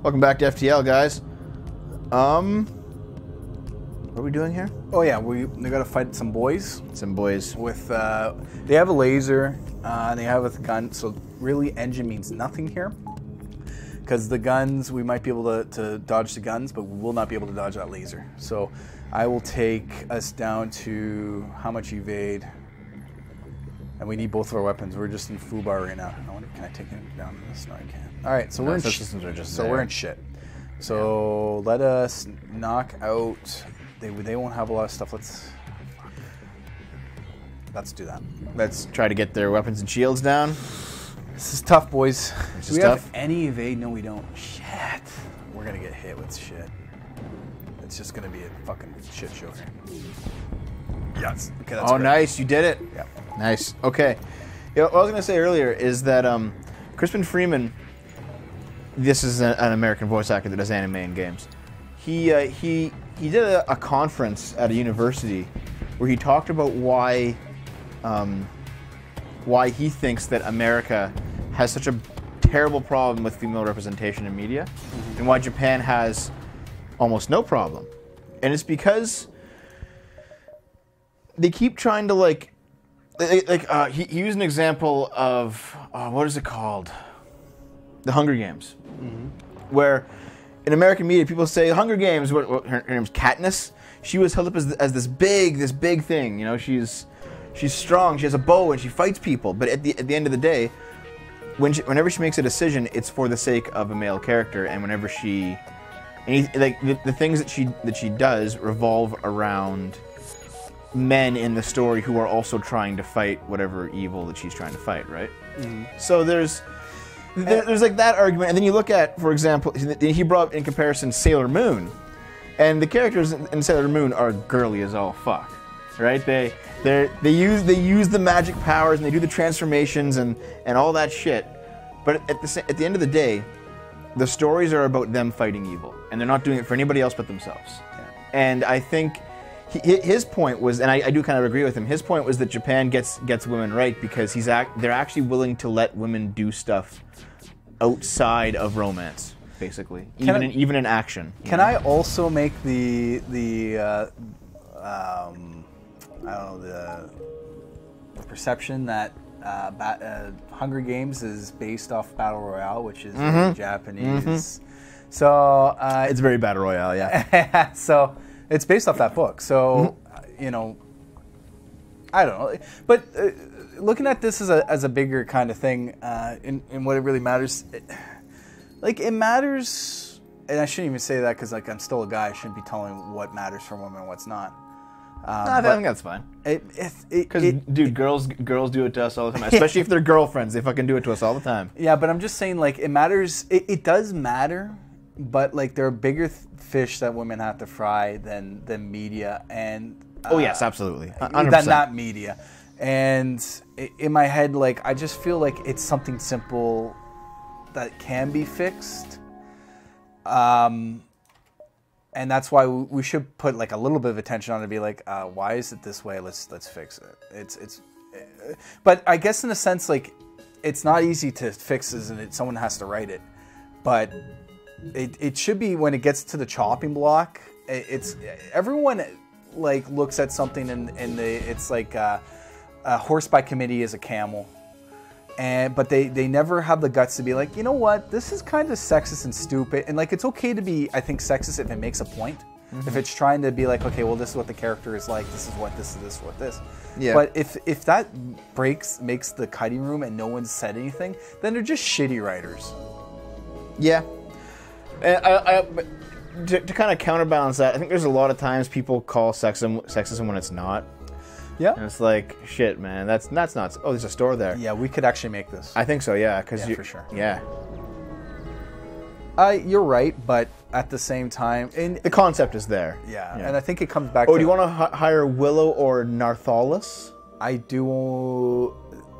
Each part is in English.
Welcome back to FTL, guys. What are we doing here? Oh yeah, we got to fight some boys. Some boys. With they have a laser, and they have a gun. So really, engine means nothing here. Because the guns, we might be able to dodge the guns, but we will not be able to dodge that laser. So I will take us down to how much evade. And we need both of our weapons. We're just in foobar right now. Can I take him down this? No, I can't. All right, so we're in we're in shit. So let us knock out. They won't have a lot of stuff. Let's do that. Let's try to get their weapons and shields down. This is tough, boys. This Do is we tough. have any evade? No, we don't. Shit. We're gonna get hit with shit. It's just gonna be a fucking shit show here. Yes. Okay, that's Oh, great. nice. You did it. Yeah. Nice. Okay. You know, what I was going to say earlier is that Crispin Freeman, this is an American voice actor that does anime and games. He did a conference at a university where he talked about why he thinks that America has such a terrible problem with female representation in media, and why Japan has almost no problem. And it's because they keep trying to he used an example of what is it called? The Hunger Games, where in American media people say Hunger Games. Her name's Katniss. She was held up as this big thing. You know, she's strong. She has a bow and she fights people. But at the end of the day, whenever she makes a decision, it's for the sake of a male character. And whenever the things that she does revolve around men in the story who are also trying to fight whatever evil that she's trying to fight, right? So there's like that argument, and then you look at, for example, he brought up in comparison Sailor Moon, and the characters in Sailor Moon are girly as all fuck, right? They use the magic powers and they do the transformations and all that shit, but at the end of the day, the stories are about them fighting evil, and they're not doing it for anybody else but themselves. Yeah. And I think his point was, and I do kind of agree with him, his point was that Japan gets women right because they're actually willing to let women do stuff outside of romance, basically, even in action. Can I also make the perception that Hunger Games is based off Battle Royale, which is very Japanese. So it's very Battle Royale, yeah. So it's based off that book. So you know, I don't know, but looking at this as a bigger kind of thing, in what it really matters, it matters, and I shouldn't even say that because I'm still a guy. I shouldn't be telling what matters for women and what's not. I think that's fine. Because, dude, girls do it to us all the time. Especially if they're girlfriends. They fucking do it to us all the time. Yeah, but I'm just saying, it matters. It does matter, but, there are bigger fish that women have to fry than media. And oh, yes, absolutely. 100%. Than not media. And in my head, I just feel like it's something simple that can be fixed. And that's why we should put a little bit of attention on it and be why is it this way? Let's fix it. But I guess in a sense, it's not easy to fix this, and someone has to write it. But it should be when it gets to the chopping block. It's everyone looks at something and it's a horse by committee is a camel. But they never have the guts to be you know what, this is kind of sexist and stupid, and it's okay to be, I think, sexist if it makes a point. If it's trying to be okay, well, this is what the character is like, this is what this. Yeah. But if that makes the cutting room and no one's said anything, then they're just shitty writers. Yeah. And to kind of counterbalance that, I think there's a lot of times people call sexism when it's not. Yeah. And it's shit, man. That's not. Oh, there's a store there. Yeah, we could actually make this. I think so. Yeah, for sure. Yeah. You're right, but at the same time, the concept is there. Yeah, and I think it comes back. Oh, do you want to hire Willow or Narthalis? I do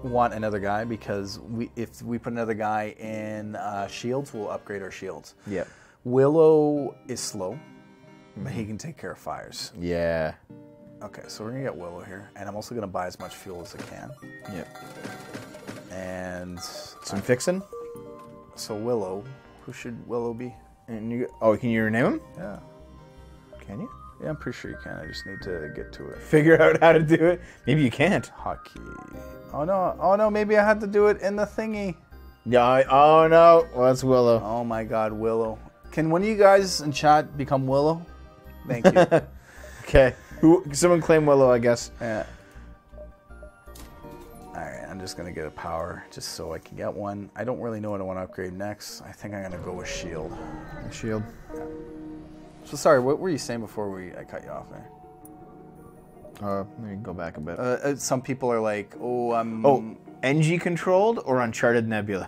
want another guy because if we put another guy in shields, we'll upgrade our shields. Yeah. Willow is slow, but he can take care of fires. Yeah. Okay, so we're gonna get Willow here, and I'm also gonna buy as much fuel as I can. Yep. And some fixin'. So Willow, who should Willow be? And can you rename him? Yeah. Can you? Yeah, I'm pretty sure you can. I just need to get to it. Figure out how to do it. Maybe you can't. Hockey. Oh no, maybe I had to do it in the thingy. Yeah. Oh no. Well, that's Willow. Oh my God, Willow. Can one of you guys in chat become Willow? Thank you. Okay. Someone claim Willow, I guess. Yeah. Alright, I'm just gonna get a power just so I can get one. I don't really know what I want to upgrade next. I think I'm gonna go with shield. Shield. Yeah. So sorry, what were you saying before I cut you off there? Let me go back a bit. Some people are like, NG controlled or Uncharted Nebula?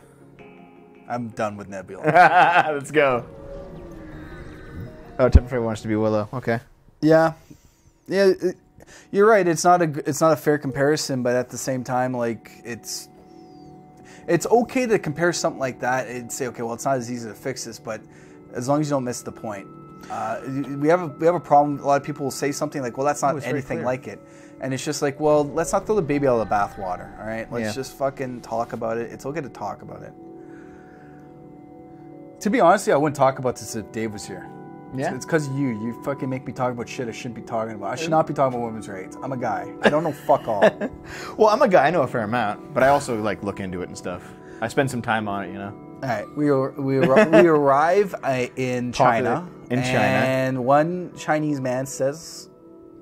I'm done with Nebula. Let's go. Oh, Temperfrey wants to be Willow. Okay. Yeah. You're right. It's not a fair comparison, but at the same time, like it's okay to compare something like that and say, okay, well, it's not as easy to fix this, but as long as you don't miss the point. We have a problem. A lot of people will say something like, well, that's not anything like it. And it's just like, well, let's not throw the baby out of the bathwater, all right? Let's just fucking talk about it. It's okay to talk about it. To be honest, I wouldn't talk about this if Dave was here. Yeah. It's because you fucking make me talk about shit I shouldn't be talking about. I should not be talking about women's rights. I'm a guy. I don't know fuck all. Well, I'm a guy. I know a fair amount, but I also like look into it and stuff. I spend some time on it, you know. All right, we arrive in China. And one Chinese man says,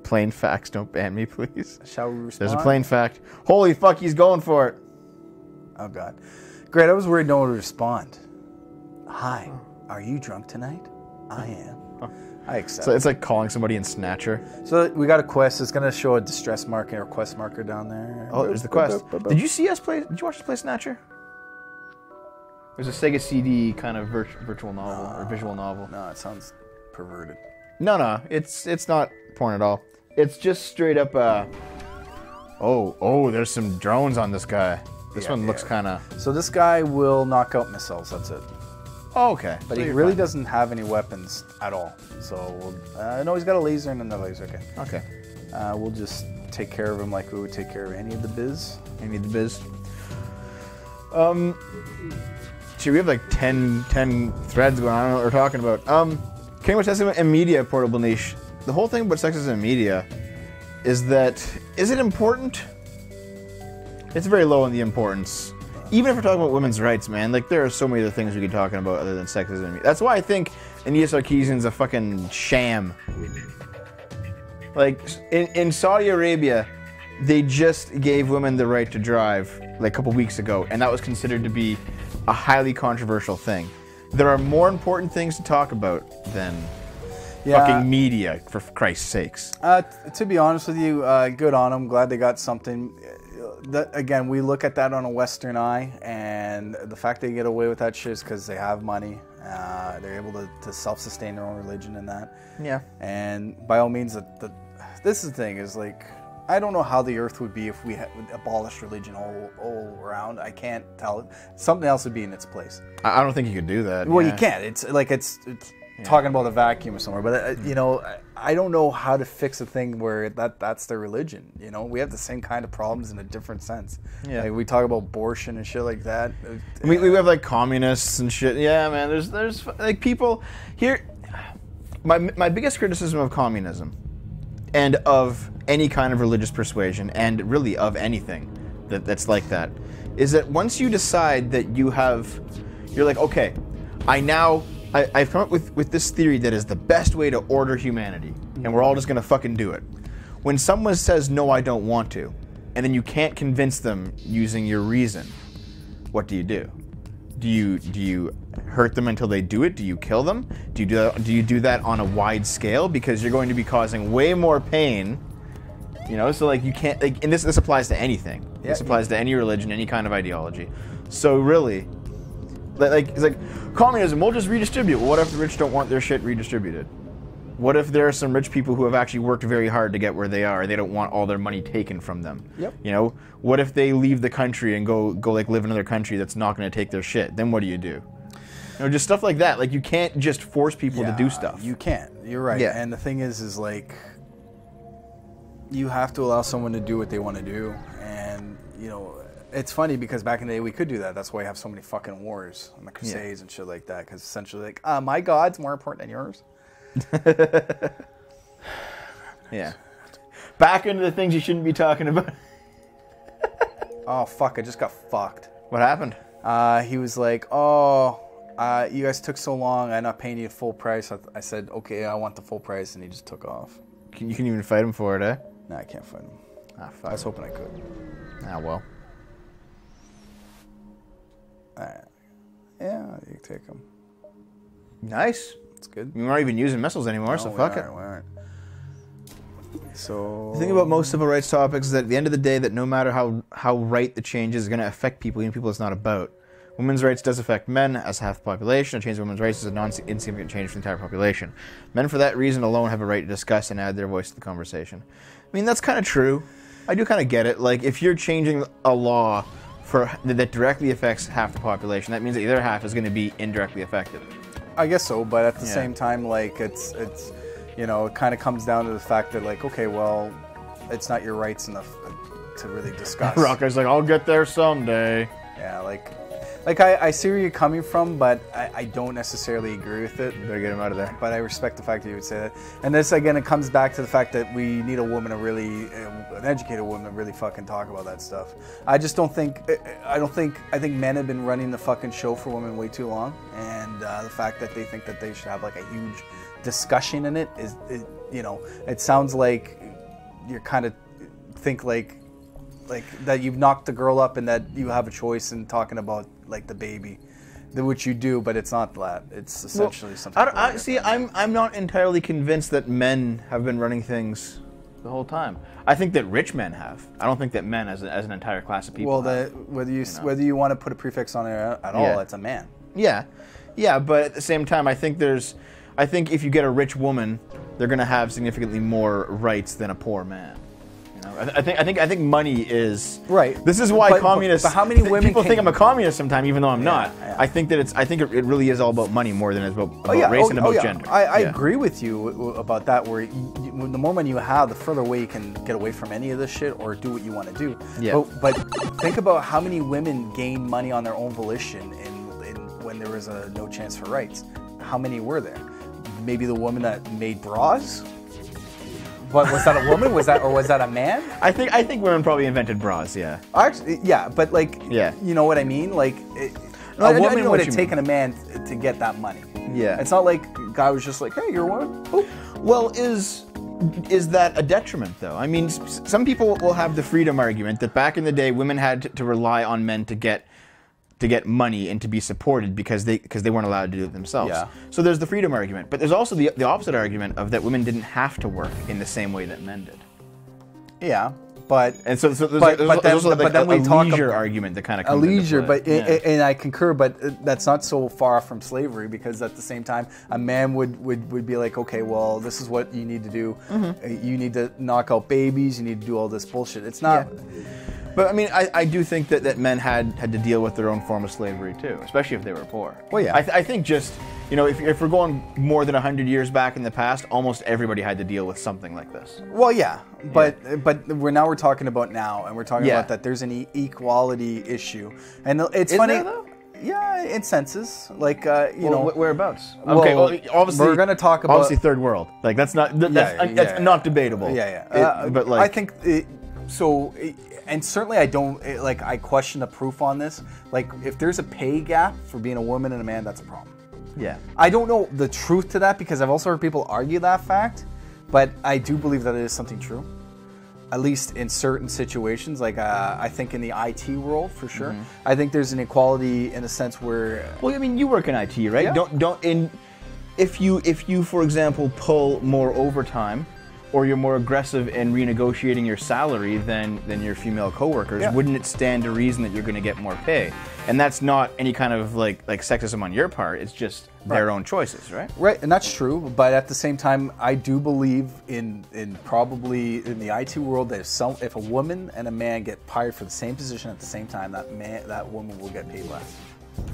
"Plain facts, don't ban me, please." Shall we respond? There's a plain fact. Holy fuck, he's going for it. Oh God, great. I was worried no one would respond. Hi, are you drunk tonight? I am. I accept. So it's like calling somebody in Snatcher. So we got a quest. It's gonna show a distress marker or quest marker down there. Oh, there's the quest. Did you see us play? Did you watch us play Snatcher? There's a Sega CD kind of virtual novel or visual novel. No, it sounds perverted. No, it's not porn at all. It's just straight up. There's some drones on this guy. This one looks kind of. So this guy will knock out missiles. That's it. Oh, okay. But he really doesn't have any weapons at all. So no, he's got a laser and another laser. Okay. Okay. We'll just take care of him like we would take care of any of the biz. Gee, we have like 10 threads going on. I don't know what we're talking about. King about sexism in media, portable niche. The whole thing about sexism in media is it important? It's very low in the importance. Even if we're talking about women's rights, man, like there are so many other things we could be talking about other than sexism. That's why I think Anita Sarkeesian's a fucking sham. Like in Saudi Arabia, they just gave women the right to drive like a couple weeks ago, and that was considered to be a highly controversial thing. There are more important things to talk about than fucking media, for Christ's sakes. To be honest with you, good on them. Glad they got something. Again, we look at that on a Western eye, and the fact they get away with that shit is because they have money. They're able to self-sustain their own religion in that. Yeah. And by all means, this is the thing, is like, I don't know how the earth would be if we had abolished religion all around. I can't tell. Something else would be in its place. I don't think you could do that. Well, you can't. It's like it's talking about a vacuum or somewhere. But you know, I don't know how to fix a thing where that's their religion. You know, we have the same kind of problems in a different sense. Yeah. Like, we talk about abortion and shit like that. We have like communists and shit. Yeah, man. There's like people here. My biggest criticism of communism and of any kind of religious persuasion, and really of anything that's like that, is that once you decide that you're like, okay, I've come up with this theory that is the best way to order humanity, and we're all just gonna fucking do it. When someone says, no, I don't want to, and then you can't convince them using your reason, what do? Do you hurt them until they do it? Do you kill them? Do you do that on a wide scale? Because you're going to be causing way more pain. You know, so like you can't, like, and this applies to anything. Yeah, this applies to any religion, any kind of ideology. So really, like it's like communism, we'll just redistribute. Well, what if the rich don't want their shit redistributed? What if there are some rich people who have actually worked very hard to get where they are? They don't want all their money taken from them. Yep. You know, what if they leave the country and go like live in another country that's not going to take their shit? Then what do? You know, just stuff like that. Like, you can't just force people to do stuff. You can't. You're right. Yeah. And the thing is like, you have to allow someone to do what they want to do. And, you know, It's funny because back in the day we could do that. That's why we have so many fucking wars on the Crusades and shit like that. Because essentially, like, my God's more important than yours. Yeah. Back into the things you shouldn't be talking about. Oh fuck! I just got fucked. What happened? He was like, "Oh, you guys took so long. I'm not paying you full price." I said, "Okay, I want the full price," and he just took off. You can even fight him for it, eh? No, I can't fight him. Ah, fuck. I was hoping I could. Ah, well. Yeah, you take him. Nice. That's good. We're not even using missiles anymore, so fuck it. We aren't. So The thing about most civil rights topics is that at the end of the day, that no matter how right the change is going to affect people, even people it's not about. Women's rights does affect men as half the population. A change in women's rights is a non-insignificant change for the entire population. Men, for that reason alone, have a right to discuss and add their voice to the conversation. I mean, that's kind of true. I do kind of get it. Like, if you're changing a law that directly affects half the population, that means that the other half is going to be indirectly affected. I guess so, but at the same time, like, it's you know, it kind of comes down to the fact that, like, okay, well, it's not your rights enough to really discuss. Rocker's like, I'll get there someday. Yeah, like I see where you're coming from, but I don't necessarily agree with it. You better get him out of there. But I respect the fact that you would say that. And this, again, it comes back to the fact that we need a woman to really, an educated woman to really fucking talk about that stuff. I just don't think, I think men have been running the fucking show for women way too long. And the fact that they think that they should have like a huge discussion in it is, you know, it sounds like you're kind of think like that you've knocked the girl up and that you have a choice in talking about like the baby, which you do, but it's not that. It's essentially something. I'm not entirely convinced that men have been running things the whole time. I think that rich men have. I don't think that men as an entire class of people. Well, whether you want to put a prefix on it at all, it's a man. Yeah, but at the same time, I think if you get a rich woman, they're going to have significantly more rights than a poor man. I think money is right. This is why communists. But how many women people think I'm a communist sometimes, even though I'm not. Yeah. I think it really is all about money more than it's about race and about gender. I agree with you about that. Where the more money you have, the further away you can get away from any of this shit or do what you want to do. Yeah. But think about how many women gained money on their own volition when there was no chance for rights. How many were there? Maybe the woman that made bras. What, was that a woman? Was that a man? I think women probably invented bras. Yeah. Actually, yeah, but like, you know what I mean? Like, a woman would have taken a man to get that money. Yeah. It's not like a guy was just like, hey, you're a woman. Boop. Well, is that a detriment though? I mean, some people will have the freedom argument that back in the day, women had to rely on men to get money and to be supported because they weren't allowed to do it themselves. Yeah. So there's the freedom argument, but there's also the opposite argument of that women didn't have to work in the same way that men did. Yeah, but and so there's also like a leisure argument that kind of comes a leisure, into play. And I concur, but that's not so far from slavery because at the same time, a man would be like, okay, well, this is what you need to do. Mm-hmm. You need to knock out babies. You need to do all this bullshit. It's not. Yeah. But I mean, I do think that men had to deal with their own form of slavery too, especially if they were poor. Well, yeah. I think just, you know, if we're going more than 100 years back in the past, almost everybody had to deal with something like this. Well, yeah, but we're talking about now, and we're talking about that there's an equality issue, and it's funny. There, though? Yeah, in senses, like you know, whereabouts. Okay, well, obviously we're going to talk about obviously third world. Like that's not not debatable. Yeah. But like I think so. And certainly I question the proof on this. Like, if there's a pay gap for being a woman and a man, that's a problem. Yeah. I don't know the truth to that because I've also heard people argue that fact, but I do believe that it is something true. At least in certain situations, like I think in the IT world, for sure. Mm-hmm. I think there's an equality in a sense where... Well, I mean, you work in IT, right? Yeah. If you, for example, pull more overtime, or you're more aggressive in renegotiating your salary than your female coworkers, wouldn't it stand to reason that you're going to get more pay? And that's not any kind of like sexism on your part. It's just their own choices, right? Right, and that's true. But at the same time, I do believe in probably in the IT world that if a woman and a man get hired for the same position at the same time, that woman will get paid less.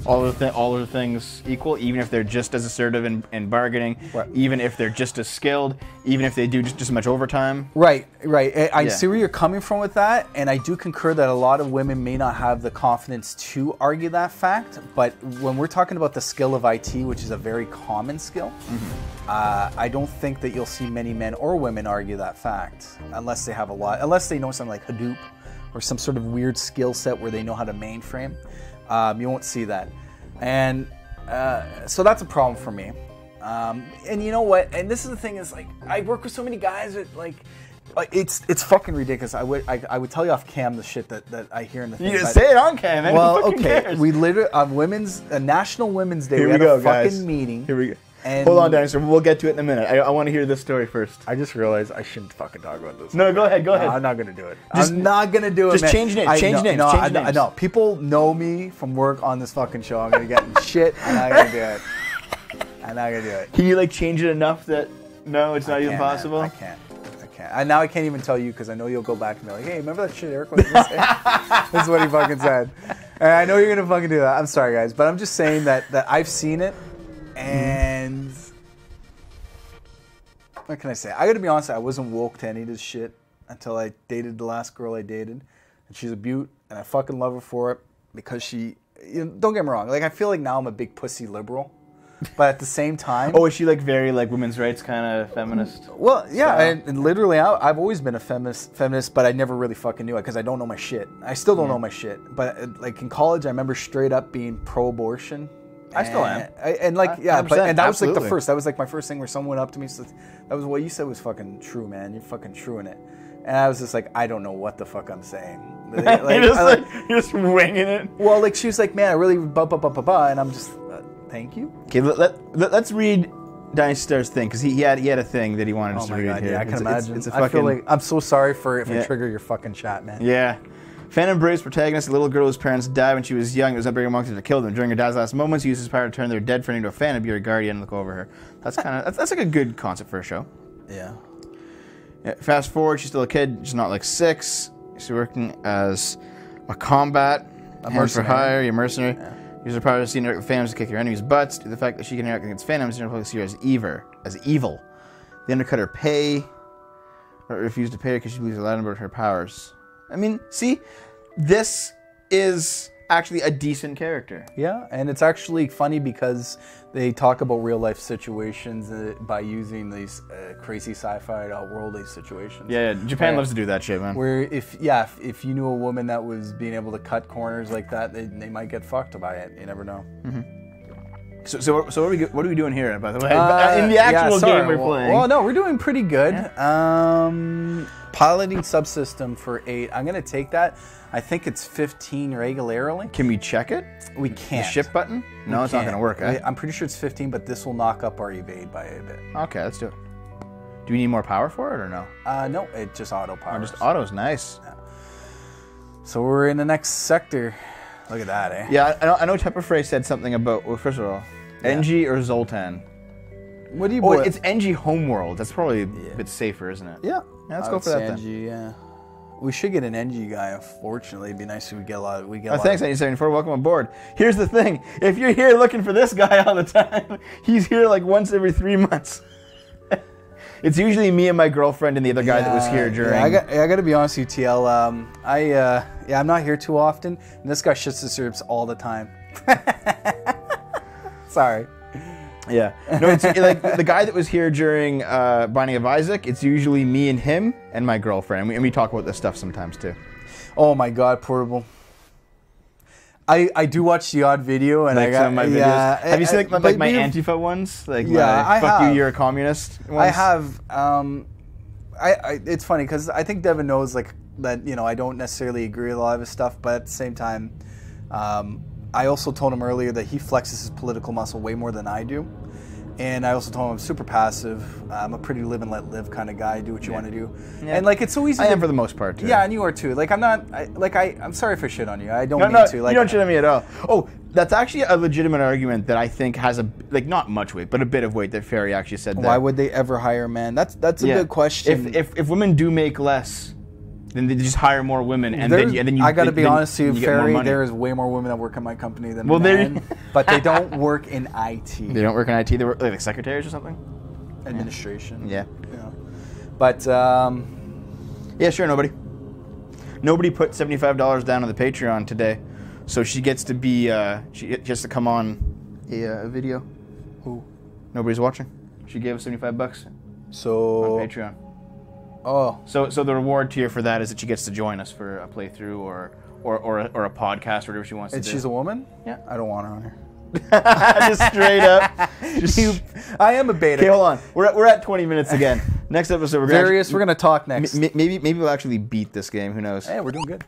all of the things equal, even if they're just as assertive in bargaining, Right. even if they're just as skilled, even if they do just as much overtime. Right. I see where you're coming from with that, and I do concur that a lot of women may not have the confidence to argue that fact. But when we're talking about the skill of IT, which is a very common skill, I don't think that you'll see many men or women argue that fact unless they have unless they know something like Hadoop or some sort of weird skill set where they know how to mainframe. You won't see that, and so that's a problem for me. And you know what? And this is the thing: is like I work with so many guys that like it's fucking ridiculous. I would tell you off cam the shit that I hear in the thing. You say it on cam, man. Well, Who fucking okay. cares? We literally on National Women's Day. Here we we had go, a fucking guys. meeting. Here we go. And Hold on, Dinosaur. We'll get to it in a minute. I want to hear this story first. I just realized I shouldn't fucking talk about this. No, go ahead. Go ahead. I'm not gonna do it. I'm not gonna do it. Just man. change names. Change names. No, change I names. know. People know me from work on this fucking show. I'm gonna get in shit. I'm not gonna do it. I'm not gonna do it. Can you like change it enough that no, it's not even possible? Man. I can't. Now I can't even tell you because I know you'll go back and be like, hey, remember that shit Eric was gonna say? That's what he fucking said. And I know you're gonna fucking do that. I'm sorry, guys, but I'm just saying that I've seen it, and what can I say? I gotta be honest, I wasn't woke to any of this shit until I dated the last girl I dated, and she's a beaut, and I fucking love her for it because she. Don't get me wrong. Like I feel like now I'm a big pussy liberal. But at the same time... Oh, is she like very like women's rights kind of feminist? Well, yeah, and literally I've always been a feminist, but I never really fucking knew it because I don't know my shit. I still don't know my shit. But like in college, I remember straight up being pro-abortion. I still am. And like, yeah, 100%, and that was like the absolutely. first. That was like my first thing where someone went up to me and said, that was what you said was fucking true, man. You're fucking true in it. And I was just like, I don't know what the fuck I'm saying. You're just winging it. Well, like she was like, man, I really and I'm just... Thank you. Okay, let's read Dinosaur's thing because he had a thing that he wanted us to read here. Yeah, I can imagine. It's a fucking, I feel like I'm so sorry if I trigger your fucking chat, man. Yeah. Phantom Bruce, protagonist, a little girl whose parents died when she was young. It was upbringing monsters to kill them. During her dad's last moments, he used his power to turn their dead friend into a phantom, be her guardian, and look over her. That's kind of that's like a good concept for a show. Yeah. Fast forward, she's still a kid, she's not like 6. She's working as a combat, hands for hire, a mercenary. Yeah. Use her power to see and interact with phantoms to kick your enemies' butts. Due to the fact that she can interact against phantoms, you're going to see her as evil. They undercut her pay, or refuse to pay her because she believes allowed about her powers. I mean, see, this is actually a decent character. Yeah, and it's actually funny because they talk about real life situations by using these crazy sci-fi worldly situations. Yeah, Japan loves to do that shit, man. Where if you knew a woman that was being able to cut corners like that, they might get fucked by it. You never know. Mm-hmm. So what are we doing here, by the way? In the actual game we're playing. Well, no, we're doing pretty good. Yeah. Piloting subsystem for 8. I'm gonna take that. I think it's 15 regularly. Can we check it? We can't. The ship button? No, it's not going to work. I'm pretty sure it's 15, but this will knock up our evade by a bit. Okay, let's do it. Do we need more power for it or no? No, it just auto powers. Just auto's nice. Yeah. So we're in the next sector. Look at that, eh? Yeah, I know Tepperfrey said something about, well, first of all, NG or Zoltan? What do you... Oh, it's NG Homeworld. That's probably a bit safer, isn't it? Yeah. Let's go for that then. NG, yeah. We should get an NG guy, unfortunately. It'd be nice if we get a lot of... Thanks, 1974. Welcome aboard. Here's the thing. If you're here looking for this guy all the time, he's here like once every 3 months. It's usually me and my girlfriend and the other guy that was here during... Yeah, I got to be honest with you, TL. I'm not here too often, and this guy shits the syrups all the time. Sorry. Yeah. No, it's like the guy that was here during Binding of Isaac, it's usually me and him and my girlfriend. And we talk about this stuff sometimes too. Oh my God, Portable. I do watch the odd video, and like I got some of my videos. Yeah, have you seen like my Antifa ones? Like I fuck have. you, you're a communist ones? I have. It's funny because I think Devin knows like that. You know, I don't necessarily agree with a lot of his stuff, but at the same time, I also told him earlier that he flexes his political muscle way more than I do. And I also told him I'm super passive. I'm a pretty live and let live kind of guy. Do what you want to do. Yeah. And like it's so easy. I am for the most part too. Yeah, and you are too. Like I'm not. I'm sorry if I shit on you. I don't mean to. Like you don't shit on me at all. Oh, that's actually a legitimate argument that I think has not much weight, but a bit of weight that Ferry actually said. Why would they ever hire a man? That's a good question. If women do make less, Then they just hire more women, and then you. I got to be honest to to you, Ferry. There is way more women that work in my company than men, but they don't work in IT. They don't work in IT. They work like secretaries or something. Administration. Yeah. But yeah, sure. Nobody put $75 down on the Patreon today, so she gets to be. She has to come on a video. Who? Nobody's watching. She gave us $75. So on Patreon. Oh. So the reward tier for that is that she gets to join us for a playthrough or a podcast or whatever she wants to do. And she's a woman? Yeah. I don't want her on here. Just straight up. I am a beta. Okay, hold on. We're at 20 minutes again. Next episode, we're gonna talk next. Maybe we'll actually beat this game. Who knows? Hey, we're doing good.